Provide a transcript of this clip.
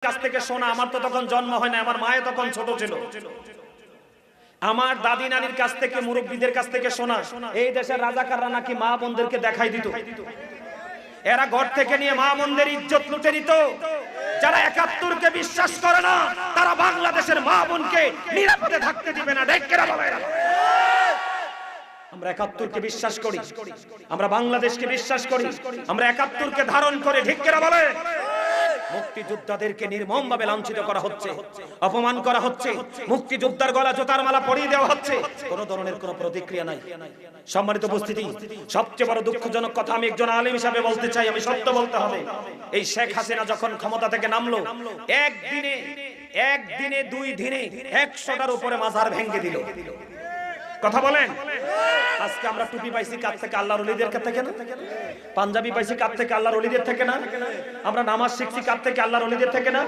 কাছ থেকে শোনা, আমার তো তখন জন্ম হয় না, আমার মায়ে তখন ছোট ছিল। আমার দাদি নানির কাছ থেকে, মুরব্বীদের কাছ থেকে শোনা, এই দেশের রাজাকাররা নাকি মা বোনদেরকে দেখাই দিত। এরা ঘর থেকে নিয়ে মা বোনদের ইজ্জত লুটে নিত। যারা ৭১-কে বিশ্বাস করে না, তারা বাংলাদেশের মা বোনকে নিরাপদে থাকতে দিবে না। ঠিক কিনা বলেন? আমরা ৭১-কে বিশ্বাস করি, আমরা বাংলাদেশকে বিশ্বাস করি, আমরা ৭১-কে ধারণ করে। ঠিক কিনা বলেন? মুক্তিযোদ্ধাদেরকে নির্মমভাবে লাঞ্ছিত করা হচ্ছে, অপমান করা হচ্ছে, মুক্তিযোদ্ধার গলা জোতার মালা পরিয়ে দেওয়া হচ্ছে, কোন ধরনের কোনো প্রতিক্রিয়া নাই। সম্মানিত উপস্থিতি, সবচেয়ে বড় দুঃখজনক কথা আমি একজন আলেম হিসেবে বলতে চাই, আমি সত্য বলতে হবে। এই শেখ হাসিনা যখন ক্ষমতা থেকে নামলো, একদিনে 2 দিনে 100টার উপরে মাজার ভেঙে দিল। কথা বলেন? আজকে আমরা টুপি পাইছি কার থেকে? আল্লাহর ওলিদের কাছ থেকে না? পাঞ্জাবি পাইছি কার থেকে? আল্লাহর ওলিদের থেকে না? আমরা নামাজ শিখছি কার থেকে? আল্লাহর ওলিদের থেকে না?